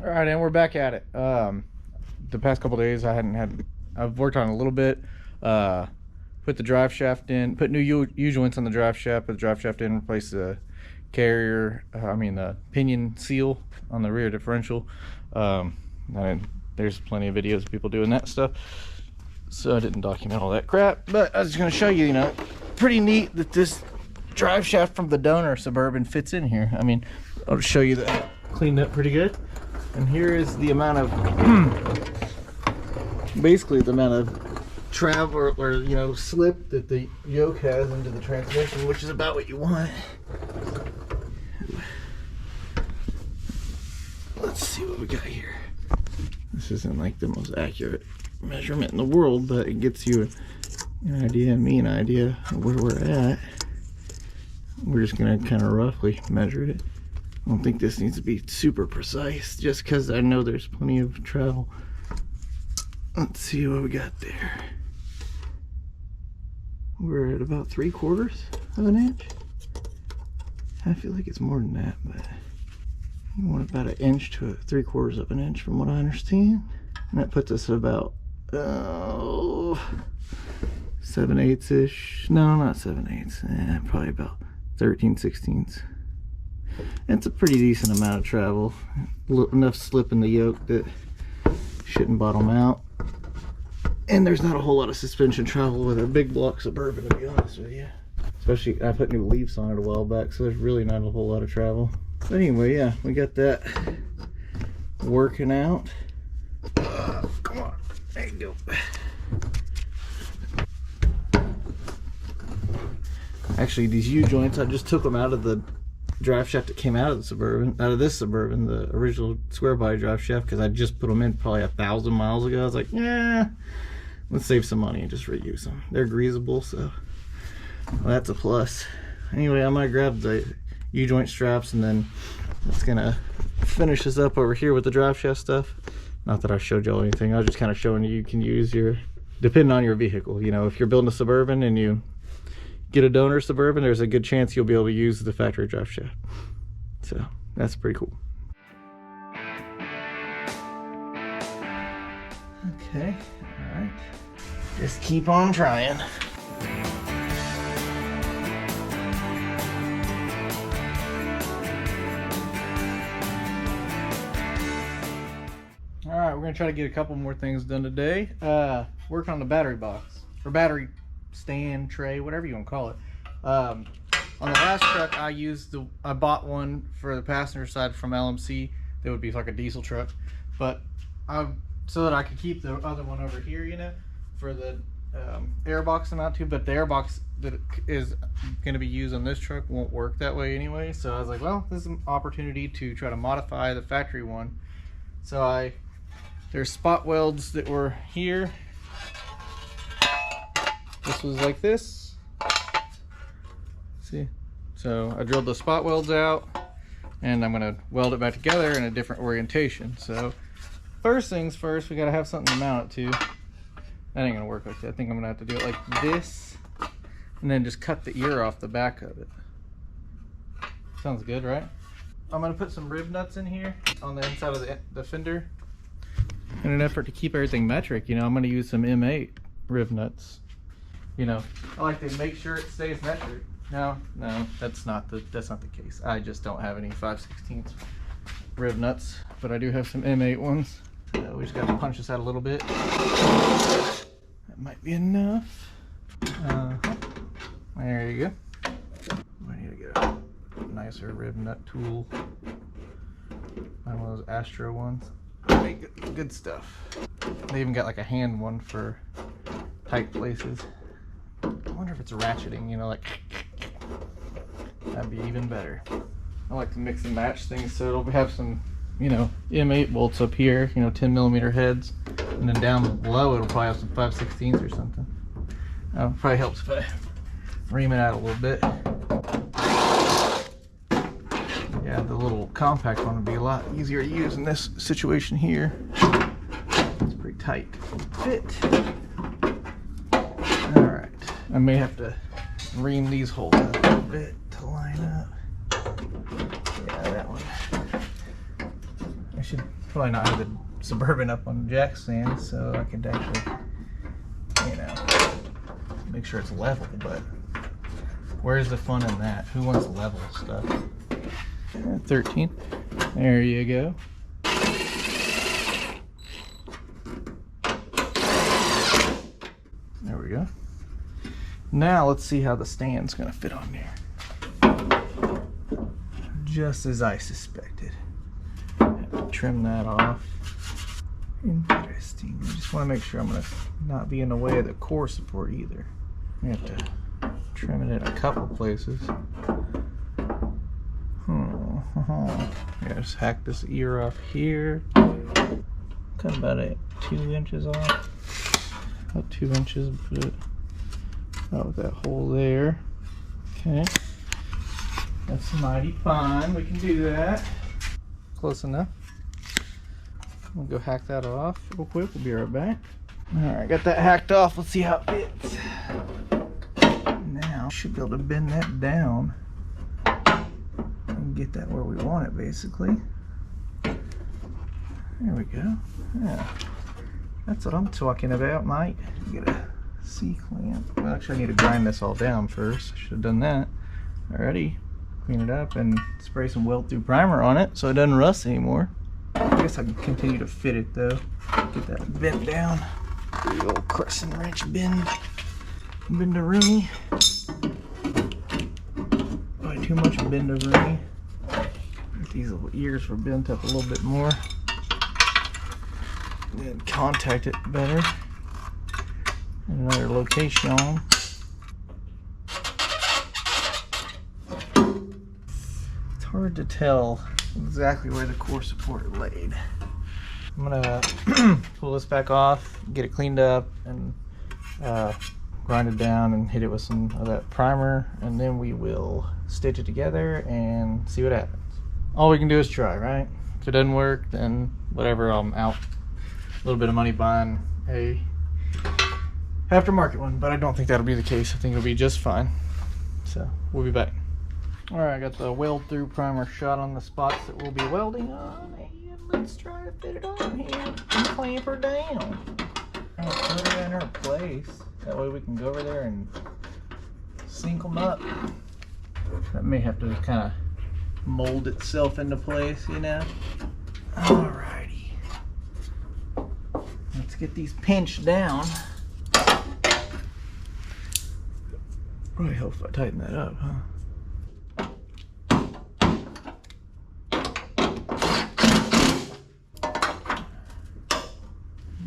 All right, and we're back at it. The past couple days I've worked on it a little bit. Put the drive shaft in, put new U joints on the drive shaft, put the drive shaft in, replace the carrier, the pinion seal on the rear differential. And there's plenty of videos of people doing that stuff, so I didn't document all that crap, but I was going to show you, pretty neat that this drive shaft from the donor Suburban fits in here. I'll just show you that cleaned up pretty good. And here is the amount of basically the amount of travel or slip that the yoke has into the transmission, which is about what you want. Let's see what we got here. This isn't like the most accurate measurement in the world, but it gets you an idea, an idea of where we're at. We're just gonna kind of roughly measure it. I don't think this needs to be super precise, just because I know there's plenty of travel. Let's see what we got there. We're at about 3/4 of an inch. I feel like it's more than that, but you want about 1 inch to 3/4 of an inch from what I understand. And that puts us at about 7/8-ish. No, not 7/8. Probably about 13/16. It's a pretty decent amount of travel. Enough slip in the yoke that shouldn't bottom out. And there's not a whole lot of suspension travel with a big block Suburban, to be honest with you. Especially, I put new leaves on it a while back, so there's really not a whole lot of travel. But anyway, yeah, we got that working out. Come on, there you go. Actually, these U-joints, I just took them out of the drive shaft that came out of this Suburban, the original Squarebody drive shaft, because I just put them in probably 1,000 miles ago. I was like, yeah, let's save some money and just reuse them. They're greasable, so that's a plus. Anyway, I'm gonna grab the U-joint straps, and then it's gonna finish us up over here with the drive shaft stuff. Not that I showed y'all anything, I was just kind of showing you can use depending on your vehicle. If you're building a Suburban and you get a donor Suburban, there's a good chance you'll be able to use the factory drive shaft. So that's pretty cool. Okay, all right. Just keep on trying. All right, we're gonna try to get a couple more things done today. Work on the battery box, or battery stand, tray, whatever you want to call it. On the last truck, I bought one for the passenger side from LMC. That would be like a diesel truck, but so that I could keep the other one over here, for the air box to mount to. But the air box that is going to be used on this truck won't work that way anyway. So I was like, well, this is an opportunity to try to modify the factory one. So there's spot welds that were here. This was like this. See? So I drilled the spot welds out, and I'm gonna weld it back together in a different orientation. So first things first, we gotta have something to mount it to. That ain't gonna work like that. I think I'm gonna have to do it like this, and then just cut the ear off the back of it. Sounds good, right? I'm gonna put some rib nuts in here on the inside of the fender in an effort to keep everything metric. I'm gonna use some M8 rib nuts. I like to make sure it stays metric. No, that's not the case. I just don't have any 5/16 rib nuts, but I do have some M8 ones. We just got to punch this out a little bit. That might be enough. There you go. I need to get a nicer rib nut tool. One of those Astro ones. Make good stuff. They even got like a hand one for tight places. I wonder if it's ratcheting, like that'd be even better. I like to mix and match things, so it'll have some, M8 bolts up here, 10mm heads, and then down below it'll probably have some 5/16 or something. Probably helps if I ream it out a little bit. Yeah, the little compact one would be a lot easier to use in this situation here. It's pretty tight fit. Alright, I may have to ream these holes out a little bit to line up. Yeah, that one. I should probably not have the Suburban up on jack stand so I could actually, you know, make sure it's level, but where's the fun in that? Who wants level stuff? 13. There you go. There we go. Now let's see how the stand's gonna fit on there. Just as I suspected. Have to trim that off. Interesting. I just want to make sure I'm gonna not be in the way of the core support either. I have to trim it in a couple places. Yeah, just hack this ear off here. Cut about 2 inches off. About 2 inches, put it out with that hole there. Okay. That's mighty fine. We can do that. Close enough. We'll go hack that off real quick. We'll be right back. Alright, got that hacked off. Let's see how it fits. Now, should be able to bend that down and get that where we want it, basically. There we go. Yeah. That's what I'm talking about, mate. Get a C-clamp. Well, actually, I need to grind this all down first. Should have done that. Alrighty. Clean it up and spray some weld-through primer on it so it doesn't rust anymore. I guess I can continue to fit it though. Get that bent down. The old crescent wrench bend. Bend-a-rooney. Probably too much bend-a-rooney. These little ears were bent up a little bit more. Then contact it better. Another location. It's hard to tell exactly where the core support laid. I'm gonna pull this back off, get it cleaned up, and grind it down and hit it with some of that primer, and then we will stitch it together and see what happens. All we can do is try, right? If it doesn't work, then whatever, I'm out. A little bit of money buying a aftermarket one, but I don't think that'll be the case. I think it'll be just fine. So we'll be back. All right, I got the weld through primer shot on the spots that we'll be welding on, and let's try to fit it on here and clamp her down. I'll put her in her place. That way we can go over there and sync them up. That may have to kind of mold itself into place, you know. Alrighty. Let's get these pinched down. Probably helps if I tighten that up, huh?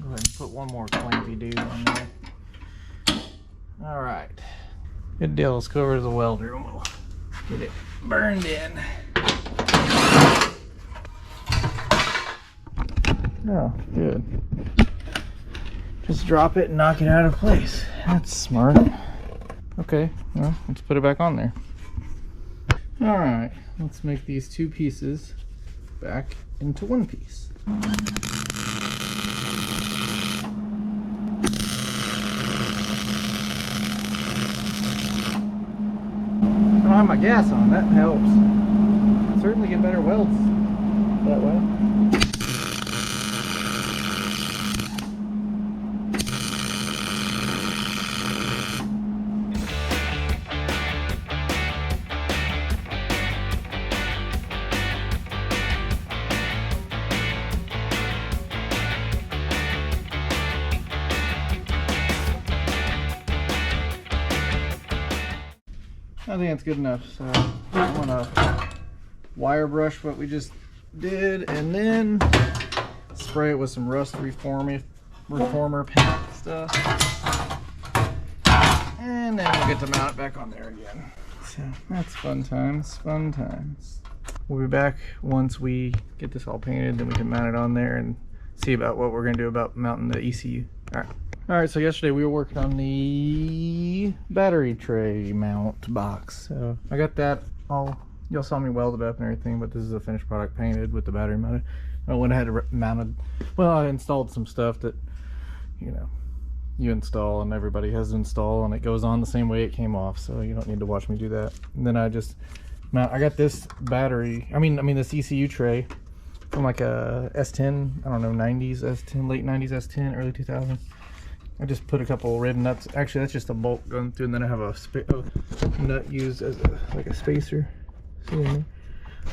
Go ahead and put one more clampy dude on there. Alright. Good deal. Let's go over to the welder and we'll get it burned in. Oh, good. Just drop it and knock it out of place. That's smart. Okay, well, let's put it back on there. Alright, let's make these two pieces back into one piece. I don't have my gas on, that helps. Certainly get better welds that way. I think that's good enough, so I'm gonna wire brush what we just did and then spray it with some rust reformer paint stuff, and then we'll get to mount it back on there again. So that's fun times, fun times. We'll be back once we get this all painted, then we can mount it on there and see about what we're gonna do about mounting the ECU. Alright, so yesterday we were working on the battery tray mount box. So I got that all, y'all saw me weld it up and everything, but this is a finished product painted with the battery mounted. I went ahead and mounted, well, I installed some stuff that, you know, you install and everybody has to install, and it goes on the same way it came off, so you don't need to watch me do that. And then I just I got this battery, I mean this ECU tray from like a S10, I don't know, 90s S10, late 90s S10, early 2000s. I just put a couple red nuts. Actually, that's just a bolt going through, and then I have a nut used as like a spacer. See what I mean?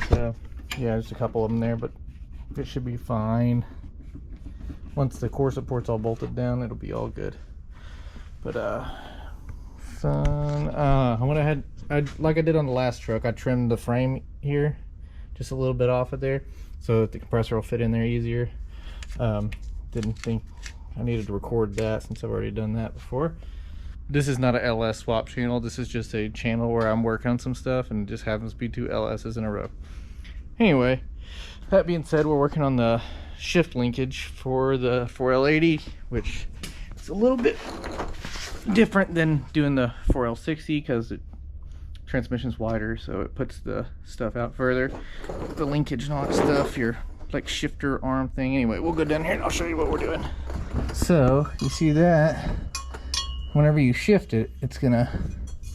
So yeah, just a couple of them there, but it should be fine. Once the core support's all bolted down, it'll be all good. But fun. I went ahead, like I did on the last truck, I trimmed the frame here just a little bit off of there so that the compressor will fit in there easier. Didn't think I needed to record that since I've already done that before. This is not a LS swap channel. This is just a channel where I'm working on some stuff, and it just happens to be 2 LS's in a row. Anyway, that being said, we're working on the shift linkage for the 4L80, which is a little bit different than doing the 4L60 because the transmission's wider, so it puts the stuff out further. The linkage and all that stuff, your like shifter arm thing. Anyway, we'll go down here and I'll show you what we're doing. So you see that whenever you shift it, it's gonna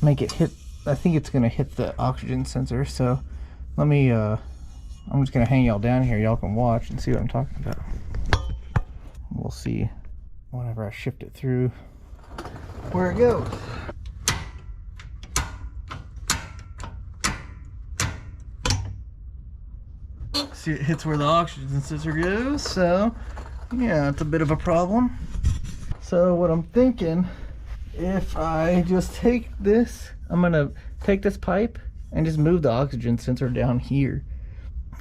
make it hit, I think it's gonna hit the oxygen sensor. So let me I'm just gonna hang y'all down here, y'all can watch and see what I'm talking about. We'll see whenever I shift it through where it goes. See, it hits where the oxygen sensor goes, so yeah, it's a bit of a problem. So what I'm thinking, if I just take this, I'm gonna take this pipe and just move the oxygen sensor down here.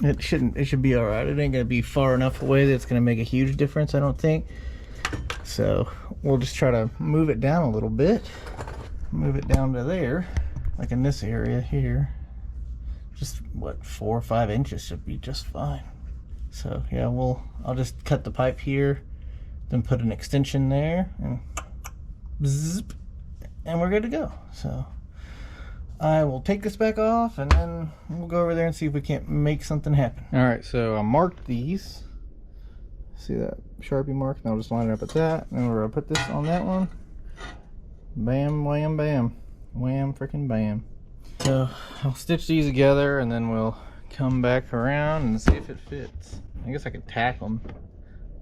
It should be all right. It ain't gonna be far enough away that it's gonna make a huge difference, I don't think. So we'll just try to move it down a little bit, move it down to there, like in this area here. Just what, 4 or 5 inches should be just fine. So yeah, I'll just cut the pipe here, then put an extension there, and bzzz, and we're good to go. So I will take this back off, and then we'll go over there and see if we can't make something happen. All right, so I marked these. See that Sharpie mark? And I'll just line it up at that, and we're gonna put this on that one. Bam, wham, bam, wham, freaking bam. So I'll stitch these together, and then we'll come back around and see if it fits. I guess I could tack them,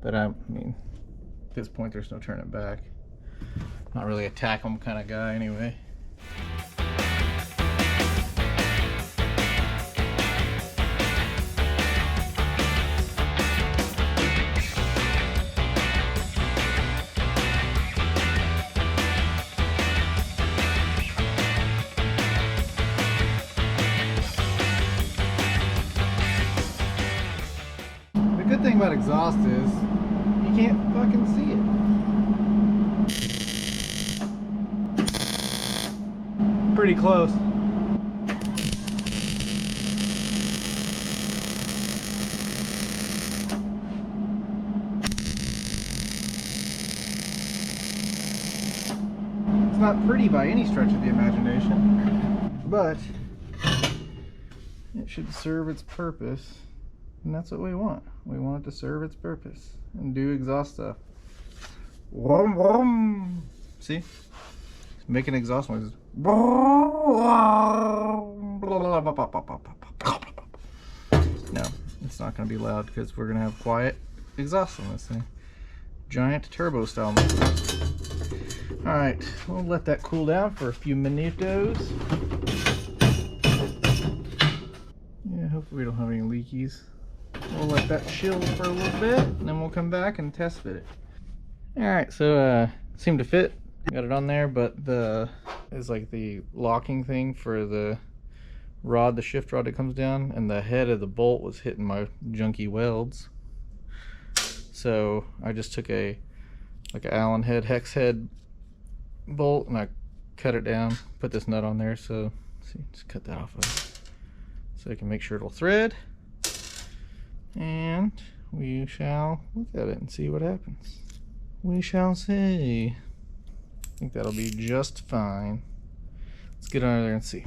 but I mean, at this point there's no turning back. Not really a tack them kind of guy anyway. The good thing about exhaust is you can't fucking see it. Pretty close. It's not pretty by any stretch of the imagination, but it should serve its purpose. And that's what we want. We want it to serve its purpose and do exhaust stuff. Whom, whum. See? It's making exhaust noises. No, it's not going to be loud because we're going to have quiet exhaust on this thing. Giant turbo style motor. Alright, we'll let that cool down for a few minutos. Yeah, hopefully we don't have any leakies. We'll let that chill for a little bit, and then we'll come back and test fit it. Alright, so it seemed to fit. Got it on there, but it's like the locking thing for the rod, the shift rod that comes down, and the head of the bolt was hitting my junky welds. So I just took like an Allen head, hex head bolt, and I cut it down, put this nut on there. So see, just cut that off of it so I can make sure it'll thread. And we shall look at it and see what happens. We shall see. I think that'll be just fine. Let's get under there and see.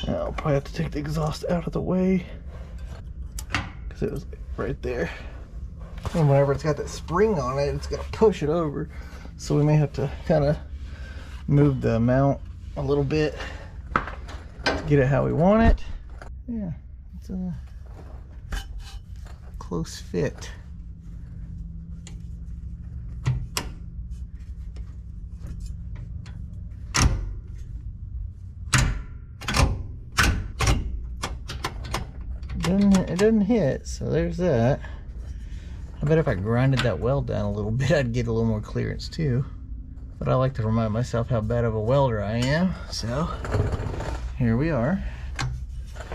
Now, I'll probably have to take the exhaust out of the way because it was right there. And whenever it's got that spring on it, it's going to push it over. So we may have to kind of move the mount a little bit to get it how we want it. Yeah, it's close fit. It doesn't hit, so there's that. I bet if I grinded that weld down a little bit, I'd get a little more clearance too. But I like to remind myself how bad of a welder I am, so here we are.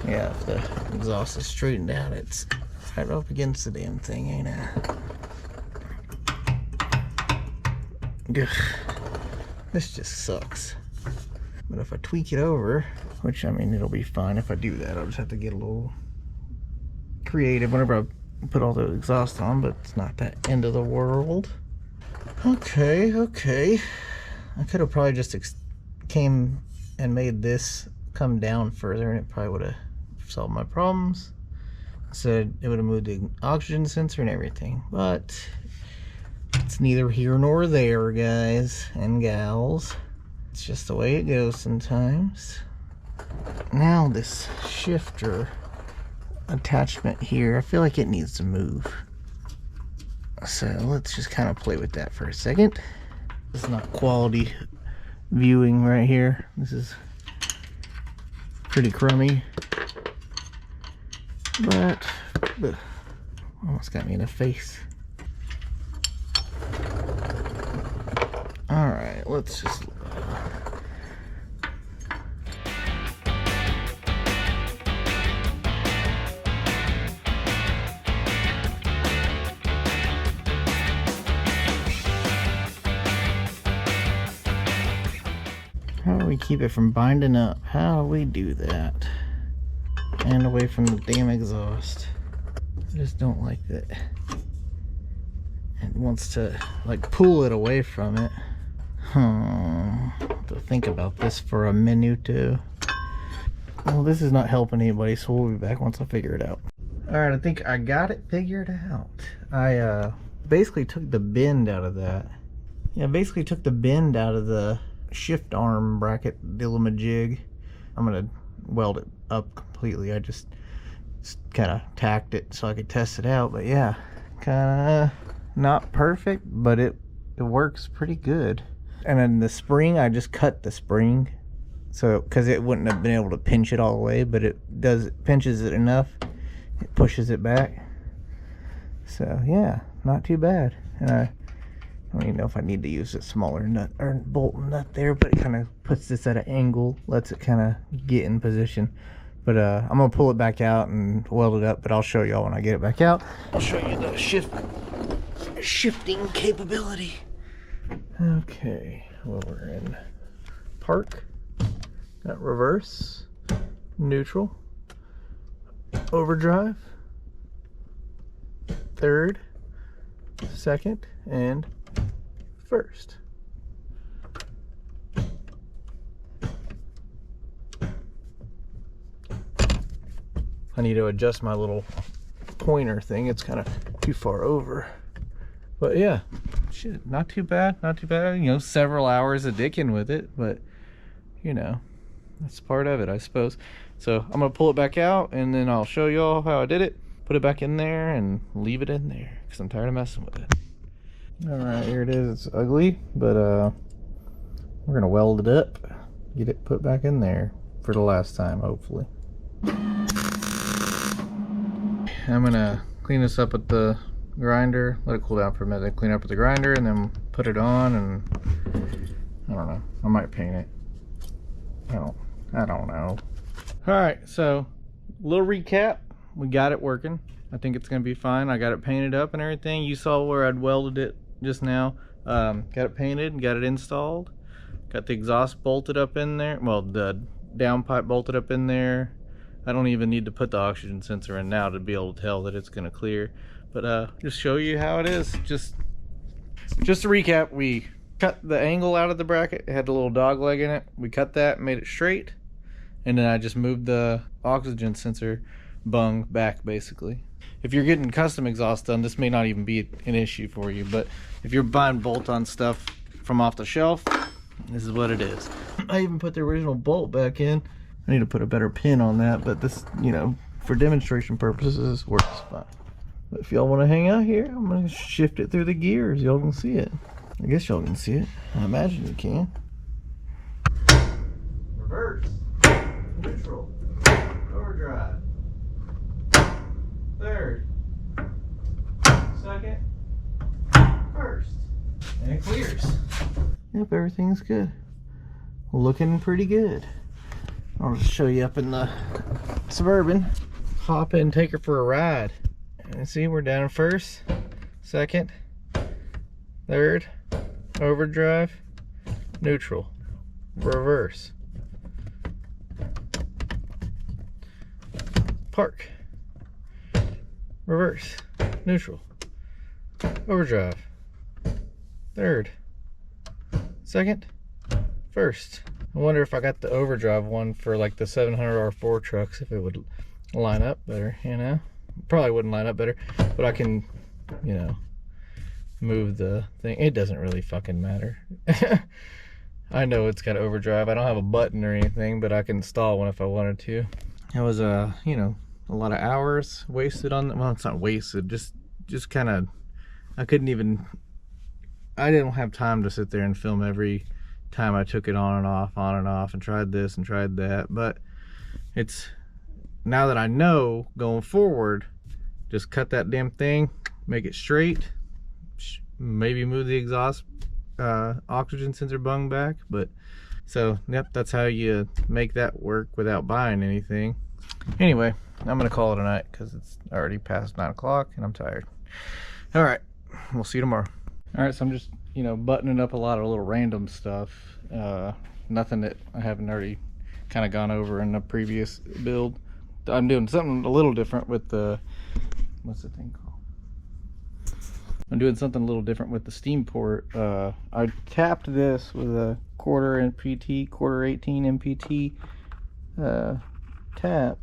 Yeah, if the exhaust is straightened out, it's right up against the damn thing, ain't it? This just sucks. But if I tweak it over, which I mean, it'll be fine if I do that, I'll just have to get a little creative whenever I put all the exhaust on, but it's not that end of the world. Okay. I could have probably just came and made this come down further and it probably would have solved my problems. So it would have moved the oxygen sensor and everything, but it's neither here nor there, guys and gals. It's just the way it goes sometimes. Now this shifter attachment here, I feel like it needs to move. So let's just kind of play with that for a second. This is not quality viewing right here. This is pretty crummy. But almost got me in the face. Alright, let's just how do we keep it from binding up? How do we do that? And away from the damn exhaust. I just don't like that. It wants to like pull it away from it. To think about this for a minute. Well, this is not helping anybody, so we'll be back once I figure it out. Alright, I think I got it figured out. I basically took the bend out of that. Yeah, basically took the bend out of the shift arm bracket dillamajig. I'm gonna weld it up completely. I just kind of tacked it so I could test it out, but yeah, kind of not perfect, but it works pretty good. And then the spring, I just cut the spring so because it wouldn't have been able to pinch it all the way, but it pinches it enough, it pushes it back. So yeah, not too bad. And I don't even know if I need to use a smaller nut or bolt nut there, but it kind of puts this at an angle, lets it kind of get in position. But I'm gonna pull it back out and weld it up, but I'll show y'all when I get it back out. I'll show you the shifting capability. Okay, well, we're in park, got reverse, neutral, overdrive, third, second, and first. I need to adjust my little pointer thing. It's kind of too far over. But yeah, shit, not too bad, not too bad. You know, several hours of dicking with it, but you know, that's part of it, I suppose. So I'm gonna pull it back out and then I'll show y'all how I did it. Put it back in there and leave it in there because I'm tired of messing with it. Alright, here it is. It's ugly, but we're gonna weld it up, get it put back in there for the last time, hopefully. I'm gonna clean this up with the grinder, let it cool down for a minute, clean up with the grinder, and then put it on, and I don't know, I might paint it. I don't know. Alright, so little recap. We got it working. I think it's gonna be fine. I got it painted up and everything. You saw where I'd welded it just now. Got it painted and got it installed. Got the exhaust bolted up in there. Well, the downpipe bolted up in there. I don't even need to put the oxygen sensor in now to be able to tell that it's gonna clear. But just show you how it is. Just to recap, we cut the angle out of the bracket. It had a little dog leg in it. We cut that, made it straight, and then I just moved the oxygen sensor bung back basically. If you're getting custom exhaust done, this may not even be an issue for you, but if you're buying bolt-on stuff from off the shelf, this is what it is. I even put the original bolt back in. I need to put a better pin on that, but this, you know, for demonstration purposes, this works fine. But if y'all want to hang out here, I'm going to shift it through the gears. Y'all can see it. I guess y'all can see it. I imagine you can. Reverse. Neutral. Overdrive. Third. Second. First. And it clears. Yep, everything's good. Looking pretty good. I'll just show you up in the Suburban. Hop in, take her for a ride. And see, we're down in first, second, third, overdrive, neutral, reverse, park, reverse, neutral, overdrive, third, second, first. I wonder if I got the overdrive one for like the 700R4 trucks, if it would line up better, you know? Probably wouldn't line up better, but I can, you know, move the thing. It doesn't really fucking matter. I know it's got overdrive. I don't have a button or anything, but I can install one if I wanted to. It was you know, a lot of hours wasted on, well, it's not wasted, just kind of, I didn't have time to sit there and film every time I took it on and off, and tried this and tried that. But it's, now that I know going forward, just cut that damn thing, make it straight, maybe move the exhaust oxygen sensor bung back. But so yep, that's how you make that work without buying anything. Anyway, I'm gonna call it a night because it's already past 9 o'clock and I'm tired. All right, we'll see you tomorrow. All right, so I'm just, you know, buttoning up a lot of little random stuff, nothing that I haven't already kind of gone over in the previous build. I'm doing something a little different with the, what's the thing called? I'm doing something a little different with the Steamport. I tapped this with a quarter 18 MPT tap.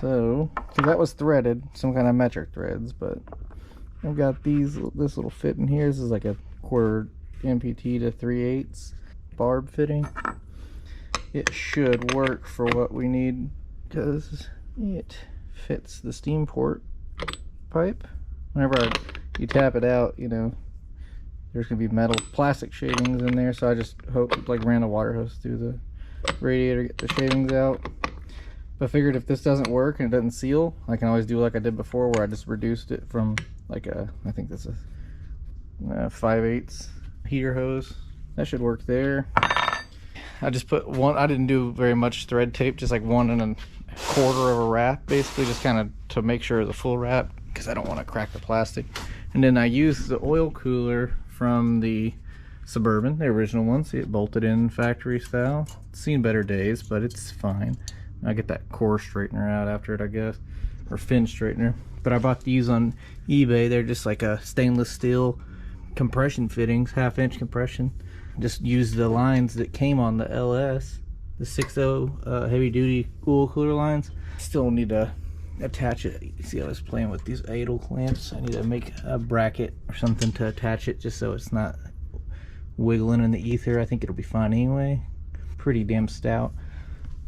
So that was threaded, some kind of metric threads, but I've got this little fit in here. This is like a quarter MPT to 3/8 barb fitting. It should work for what we need, because it fits the Steamport pipe. Whenever you tap it out, you know, there's gonna be plastic shavings in there, so I just ran a water hose through the radiator, get the shavings out. But I figured if this doesn't work and it doesn't seal, I can always do like I did before, where I just reduced it from like I think this is 5/8 heater hose. That should work there. I just put one, I didn't do very much thread tape, just like 1 1/4 of a wrap, basically, just kind of to make sure it's a full wrap, because I don't want to crack the plastic. And then I used the oil cooler from the Suburban, the original one. See, it bolted in factory style. It's seen better days, but it's fine. I get that core straightener out after it, I guess, or fin straightener. But I bought these on eBay. They're just like a stainless steel compression fittings, 1/2-inch compression. Just use the lines that came on the LS, the 6.0 heavy duty oil cooler lines. Still need to attach it. You see, I was playing with these idle clamps. I need to make a bracket or something to attach it, just so it's not wiggling in the ether. I think it'll be fine anyway. Pretty damn stout.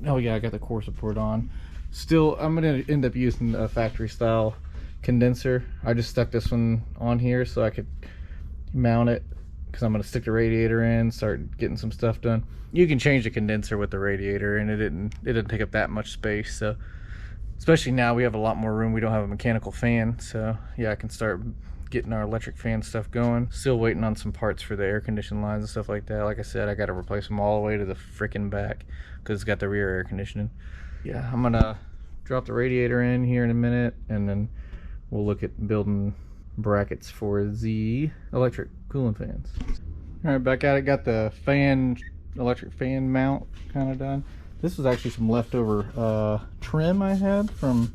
Oh yeah, I got the core support on. Still, I'm gonna end up using a factory style condenser. I just stuck this one on here so I could mount it, because I'm gonna stick the radiator in, start getting some stuff done. You can change the condenser with the radiator, and it didn't take up that much space. So especially now we have a lot more room. We don't have a mechanical fan, so yeah, I can start getting our electric fan stuff going. Still waiting on some parts for the air conditioning lines and stuff like that. Like I said, I got to replace them all the way to the freaking back, because it's got the rear air conditioning. Yeah, I'm gonna drop the radiator in here in a minute, and then we'll look at building brackets for the electric cooling fans. All right, back at it. Got the electric fan mount kind of done. This was actually some leftover trim I had from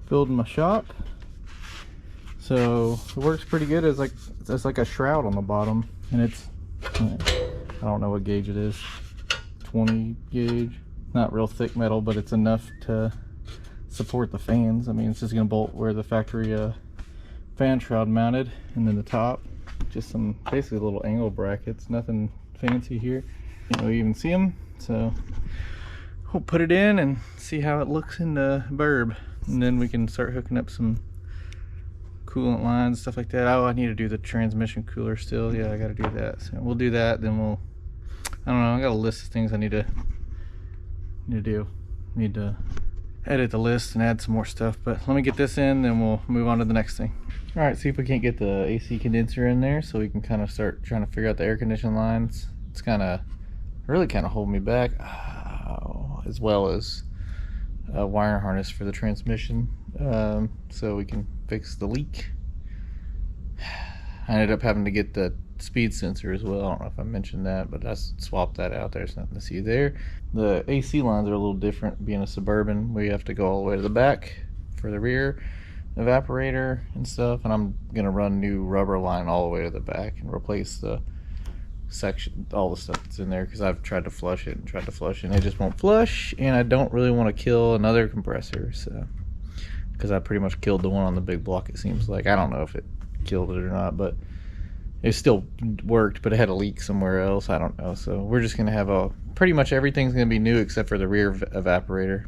building my shop, so it works pretty good. It's like a shroud on the bottom, and it's, I don't know what gauge it is, 20 gauge. Not real thick metal, but it's enough to support the fans. I mean, it's just gonna bolt where the factory fan shroud mounted, and then the top, just some basically little angle brackets, nothing fancy here. You know, you even see them. So we'll put it in and see how it looks in the burb, and then we can start hooking up some coolant lines, stuff like that. Oh, I need to do the transmission cooler still. Yeah, I got to do that. So we'll do that. Then we'll, I don't know, I got a list of things I need to do. Need to edit the list and add some more stuff, but let me get this in, then we'll move on to the next thing. All right, see if we can't get the AC condenser in there so we can kind of start trying to figure out the air conditioning lines. It's really kind of holding me back, as well as a wire harness for the transmission, so we can fix the leak. I ended up having to get the speed sensor as well. I don't know if I mentioned that, but I swapped that out. There's nothing to see there. The AC lines are a little different. Being a Suburban, we have to go all the way to the back for the rear evaporator and stuff, and I'm gonna run new rubber line all the way to the back and replace the section, all the stuff that's in there, because I've tried to flush it and it just won't flush, and I don't really want to kill another compressor, so, because I pretty much killed the one on the big block, it seems like. I don't know if it killed it or not, but it still worked, but it had a leak somewhere else. I don't know. So we're just gonna have pretty much everything's gonna be new except for the rear evaporator,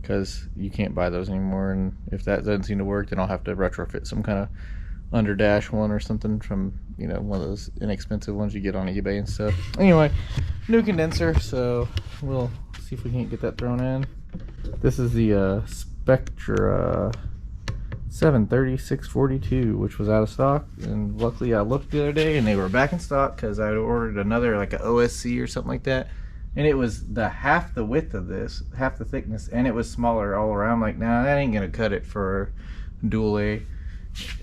because you can't buy those anymore, and if that doesn't seem to work, then I'll have to retrofit some kind of under dash one or something from, you know, one of those inexpensive ones you get on eBay and stuff. Anyway, new condenser, so we'll see if we can't get that thrown in. This is the Spectra 730-642, which was out of stock, and luckily I looked the other day and they were back in stock, because I ordered another, like a OSC or something like that, and it was half the width of this, half the thickness, and it was smaller all around. Like, nah, that ain't gonna cut it for a dual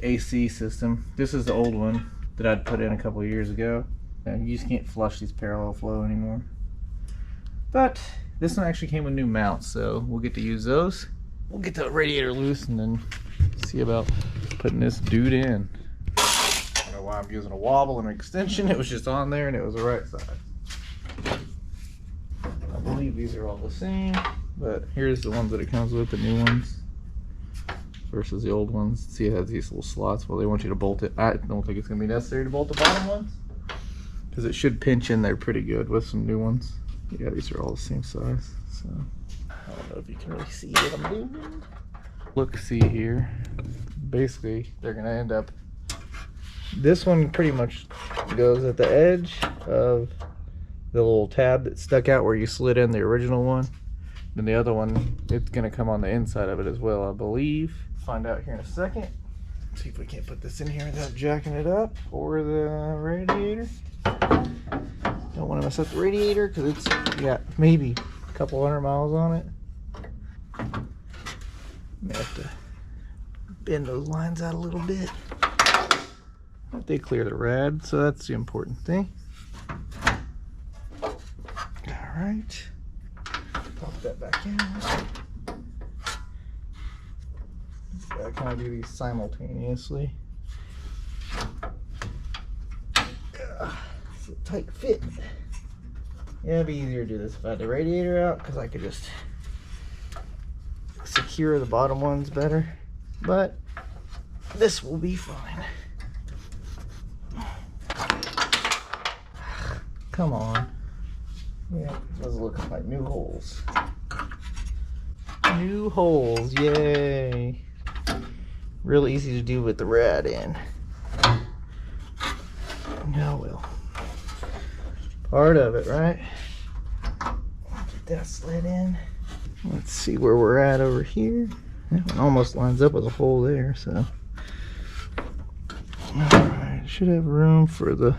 AC system. This is the old one that I'd put in a couple of years ago. You just can't flush these parallel flow anymore. But this one actually came with new mounts, so we'll get to use those. We'll get the radiator loose and then see about putting this dude in. I don't know why I'm using a wobble and an extension. It was just on there and it was the right size. I believe these are all the same, but here's the ones that it comes with, the new ones versus the old ones. See, it has these little slots. Well, they want you to bolt it. I don't think it's going to be necessary to bolt the bottom ones, because it should pinch in there pretty good with some new ones. Yeah, these are all the same size, so I don't know if you can really see what I'm doing. Look, see here. Basically, they're going to end up, this one pretty much goes at the edge of the little tab that stuck out where you slid in the original one. Then the other one, it's going to come on the inside of it as well, I believe. Find out here in a second. See if we can't put this in here without jacking it up, or the radiator. Don't want to mess up the radiator because it's got maybe a couple 100 miles on it. May have to bend those lines out a little bit. But they clear the rad, so that's the important thing. Alright. Pop that back in. Gotta kind of do these simultaneously. It's a tight fit. Yeah, it'd be easier to do this if I had the radiator out, because I could just secure the bottom ones better. But this will be fine. Come on. Yeah, those look like new holes. New holes, yay. Real easy to do with the rad in. Oh well. Part of it, right? Get that slid in. Let's see where we're at over here. That one almost lines up with a hole there, so. Alright, should have room for the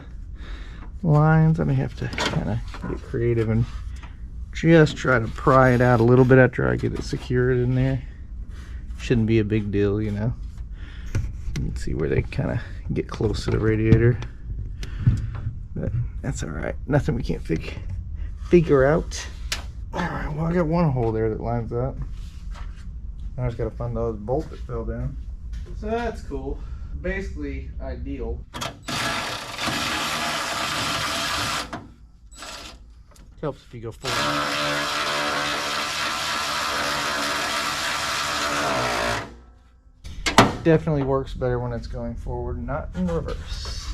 lines. I may have to kind of get creative and just try to pry it out a little bit after I get it secured in there. Shouldn't be a big deal, you know. You can see where they kind of get close to the radiator, but that's all right. Nothing we can't figure out. All right, well, I got one hole there that lines up. I just gotta find the other bolt that fell down. So that's cool. Basically ideal. Helps if you go forward. Definitely works better when it's going forward, not in reverse.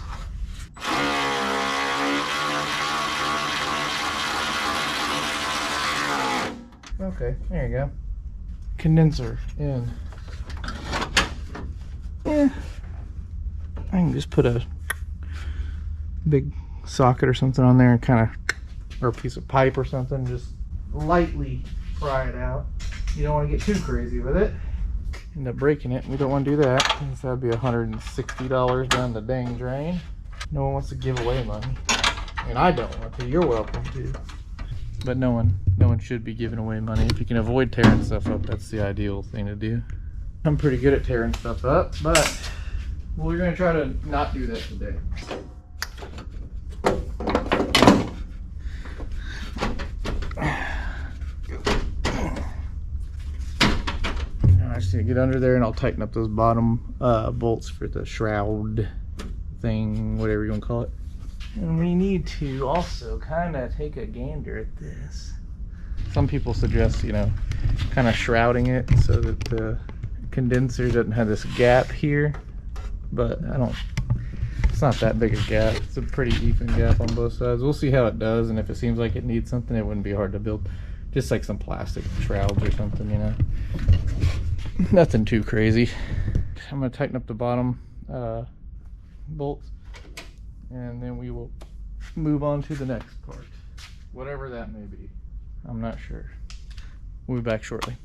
Okay, there you go. Condenser in. Yeah, I can just put a big socket or something on there and kind of, or a piece of pipe or something, just lightly pry it out. You don't want to get too crazy with it. End up breaking it. We don't want to do that, because that'd be $160 down the dang drain. No one wants to give away money, and I don't want to. You're welcome to, but no one should be giving away money. If you can avoid tearing stuff up, that's the ideal thing to do. I'm pretty good at tearing stuff up, but we're gonna try to not do that today. I just need to get under there and I'll tighten up those bottom bolts for the shroud thing, whatever you want to call it. And we need to also kind of take a gander at this. Some people suggest, you know, kind of shrouding it so that the condenser doesn't have this gap here, but it's not that big a gap. It's a pretty even gap on both sides. We'll see how it does, and if it seems like it needs something, it wouldn't be hard to build. Just like some plastic shrouds or something, you know. Nothing too crazy. I'm going to tighten up the bottom bolts, and then we will move on to the next part, whatever that may be. I'm not sure. We'll be back shortly.